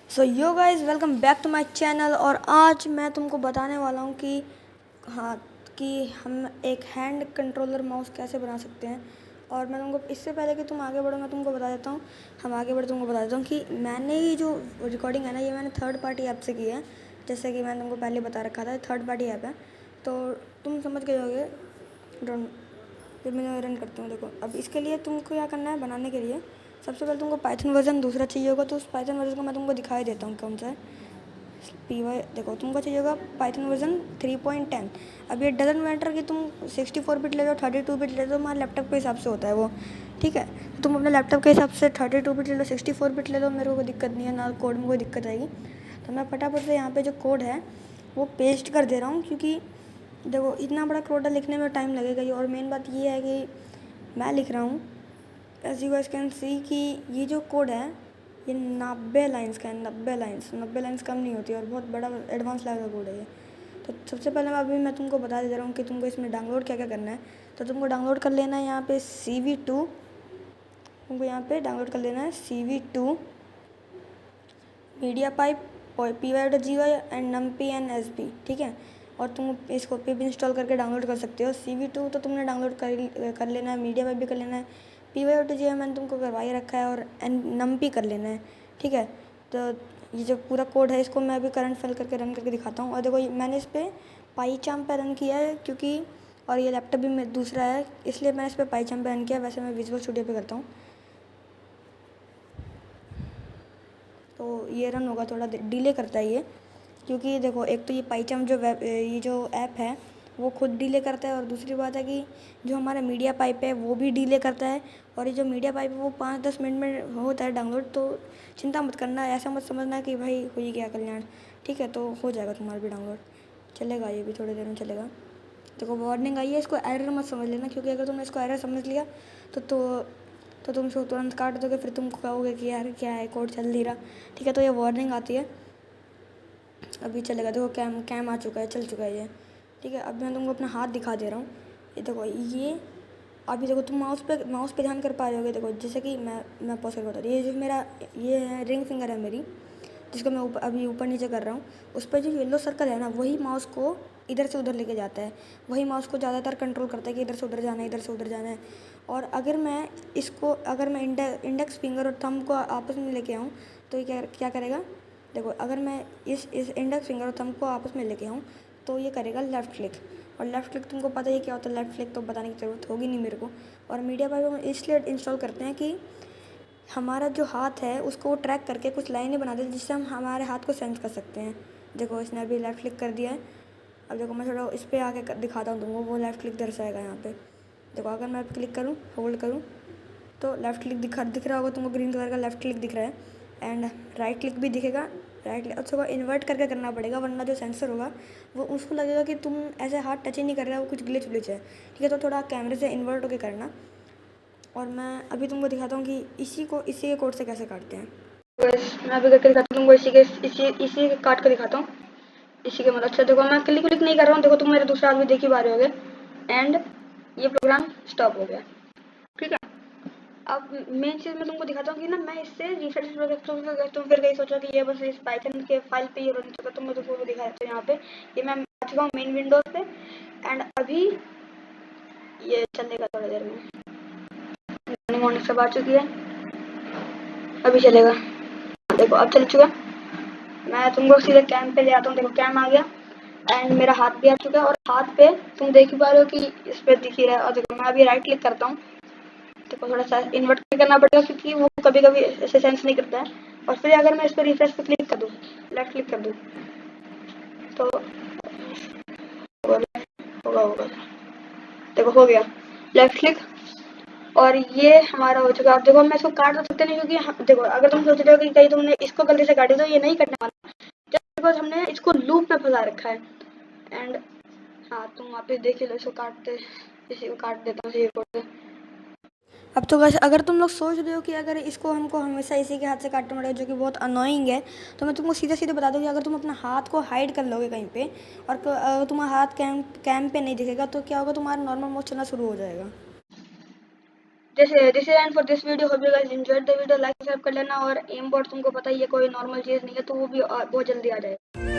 So yo guys welcome back to my channel. और आज मैं तुमको बताने वाला हूँ कि हाँ कि हम एक हैंड कंट्रोलर माउस कैसे बना सकते हैं। और मैं तुमको इससे पहले कि तुम आगे बढ़ो मैं तुमको बता देता हूँ तुमको बता देता हूँ कि मैंने ये जो रिकॉर्डिंग है ना ये मैंने थर्ड पार्टी ऐप से की है। जैसे कि मैंने तुमको पहले बता रखा था थर्ड पार्टी ऐप है, तो तुम समझ गए होगे। डोंट फिर मैं रन करती हूँ। देखो अब इसके लिए तुमको क्या करना है, बनाने के लिए सबसे पहले तुमको पाइथन वर्जन दूसरा चाहिए होगा। तो उस पाइथन वर्जन को मैं तुमको दिखाई देता हूँ कौन सा है। देखो तुमको चाहिए होगा पाइथन वर्जन 3.10। अब ये डजेंट मैटर कि तुम 64 बिट ले लो 32 बिट ले लो, हमारे लैपटॉप के हिसाब से होता है वो, ठीक है। तो तुम अपने लैपटॉप के हिसाब से 32 बिट ले लो 64 बिट ले लो, मेरे को कोई दिक्कत नहीं है, ना कोड में कोई दिक्कत आएगी। तो मैं फटाफट से यहाँ पे जो कोड है वो पेस्ट कर दे रहा हूँ, क्योंकि देखो इतना बड़ा कोड लिखने में टाइम लगेगा ही। और मेन बात ये है कि मैं लिख रहा हूँ as you guys can see कि ये जो कोड है ये 90 लाइन्स का है। 90 लाइन्स कम नहीं होती और बहुत बड़ा एडवांस लेवल का कोड है ये। तो सबसे पहले मैं तुमको बता दे रहा हूँ कि तुमको इसमें डाउनलोड क्या क्या करना है। तो तुमको डाउनलोड कर लेना है यहाँ पे CV2। तुमको यहाँ पे डाउनलोड कर लेना है CV2 मीडिया पाइप और py.gui and numpy and sb, ठीक है। और तुम इसको पिप इंस्टॉल करके डाउनलोड कर सकते हो। CV2 तो तुमने डाउनलोड कर लेना है, मीडिया पाइप भी कर लेना है, py.gui मैंने तुमको करवा ही रखा है, और numpy कर लेना है, ठीक है। तो ये जो पूरा कोड है इसको मैं अभी करंट फिल करके रन करके दिखाता हूँ। और देखो मैंने इस पर पाईचार्म पे रन किया है, क्योंकि और ये लैपटॉप भी दूसरा है इसलिए मैंने इस पर पाईचार्म पे रन किया। वैसे मैं विजुअल स्टूडियो पे करता हूँ तो ये रन होगा, थोड़ा डिले करता है ये, क्योंकि देखो एक तो ये पाईचार्म ये जो ऐप है वो खुद डिले करता है, और दूसरी बात है कि जो हमारा मीडिया पाइप है वो भी डिले करता है। और ये जो मीडिया पाइप है वो 5-10 मिनट में होता है डाउनलोड। तो चिंता मत करना, ऐसा मत समझना कि भाई हो ही गया कल्याण, ठीक है। तो हो जाएगा तुम्हारा भी डाउनलोड, चलेगा, ये भी थोड़ी देर में चलेगा। देखो वार्निंग आई है, इसको एरर मत समझ लेना, क्योंकि अगर तुमने इसको एरर समझ लिया तो तुम इसको तुरंत काट दोगे, फिर तुम कहोगे कि यार क्या है कोड चल नहीं रहा, ठीक है। तो ये वार्निंग आती है, अभी चलेगा। देखो कैम कैम आ चुका है, चल चुका है ये, ठीक है। अब मैं तुमको अपना हाथ दिखा दे रहा हूँ। ये देखो ये अभी देखो तुम माउस पे ध्यान कर पा रहे होगे। देखो जैसे कि मैं पॉज करके बता रही, ये जो मेरा ये है रिंग फिंगर है मेरी, जिसको मैं अभी ऊपर नीचे कर रहा हूँ। उस पर जो येलो सर्कल है ना वही माउस को इधर से उधर लेके जाता है, वही माउस को ज़्यादातर कंट्रोल करता है कि इधर से उधर जाना है, इधर से उधर जाना है। और अगर मैं इंडेक्स फिंगर और थंब को आपस में लेके आऊँ तो ये क्या क्या करेगा। देखो अगर मैं इस इंडेक्स फिंगर और थंब को आपस में लेके आऊँ तो ये करेगा लेफ़्ट क्लिक। और लेफ़्ट क्लिक तुमको पता ही क्या होता है, लेफ़्ट क्लिक तो बताने की ज़रूरत होगी नहीं मेरे को। और मीडिया पाइप हम इसलिए इंस्टॉल करते हैं कि हमारा जो हाथ है उसको वो ट्रैक करके कुछ लाइनें बना देते जिससे हम हमारे हाथ को सेंस कर सकते हैं। देखो इसने अभी लेफ़्ट क्लिक कर दिया है। अब देखो मैं थोड़ा इस पर आके दिखाता हूँ तुमको, वो लेफ़्ट क्लिक दर्शाएगा यहाँ पे। देखो अगर मैं क्लिक करूँ होल्ड करूँ तो लेफ़्ट क्लिक दिख रहा होगा तुमको, ग्रीन कलर का लेफ़्ट क्लिक दिख रहा है। एंड राइट क्लिक भी दिखेगा, राइट क्लिक उसको इन्वर्ट करके करना पड़ेगा, वरना जो सेंसर होगा वो उसको लगेगा कि तुम ऐसे हाथ टच ही नहीं कर रहे हो, वो कुछ ग्लिच है, ठीक है। तो थोड़ा कैमरे से इन्वर्ट होकर करना। और मैं अभी तुमको दिखाता हूँ कि इसी के कोड से कैसे काटते हैं। मैं अभी करके दिखाता हूँ तुमको, इसी के काट कर दिखाता हूँ, इसी के मतलब। अच्छा देखो मैं क्लिक नहीं कर रहा हूँ, देखो तुम मेरे दूसरा आदमी देख ही पा रहे होगे। एंड ये प्रोग्राम स्टॉप हो गया, ठीक है। अब मेन चीज़ मैं तुमको दिखाता हूँ कि ना मैं इससे रिफ्रेश तुम फिर कहीं सोचो कि ये बस इस पाइथन के फाइल पे ये रन चुका, तो मैं तुमको दिखा देता हूँ। यहाँ पे ये मैं आ चुका हूँ मेन विंडोज पे। एंड अभी ये चलेगा थोड़ी देर में, मॉर्निंग सब आ चुकी है, अभी चलेगा। देखो अब चल चुका, मैं तुमको सीधे कैम पे ले आता हूँ। देखो कैम आ गया एंड मेरा हाथ भी आ चुका है, और हाथ पे तुम देख ही पा रहे हो कि इस पे दिख ही रहा है। और देखो मैं अभी राइट क्लिक करता हूँ, देखो थोड़ा सा इन्वर्ट करना पड़ेगा क्योंकि वो कभी कभी ऐसे सेंस नहीं करता है। और फिर अगर मैं इस पर रिफ्रेश पे क्लिक कर दूँ, लेफ्ट क्लिक कर दूँ तो होगा, देखो हो गया लेफ्ट क्लिक, और ये हमारा हो चुका। अब देखो मैं इसको काट तो सकते नहीं, क्योंकि देखो अगर तुम सोच रहे हो कि कहीं तुमने इसको गलती से काटी तो ये नहीं कटने वाला, जस्ट बिकॉज हमने इसको लूप में फंसा रखा है। एंड हाँ तुम वापस देख लो इसको काटते, इसी को काट देता हूँ ये से। अब तो बस अगर तुम लोग सोच रहे हो कि अगर इसको हमको हमेशा इसी के हाथ से काटना पड़ेगा जो कि बहुत अनोइंग है, तो मैं तुमको सीधे सीधे बता दूँ कि अगर तुम अपना हाथ को हाइड कर लोगे कहीं पे और तुम्हारा हाथ कैम पे नहीं दिखेगा तो क्या होगा, तुम्हारा नॉर्मल मोड चलना शुरू हो जाएगा। This is and for this video, hope you guys enjoyed the video, like subscribe कर लेना। और एम बोर्ड तुमको पता ही है कोई नॉर्मल चीज़ नहीं है, तो वो भी बहुत जल्दी आ जाएगा।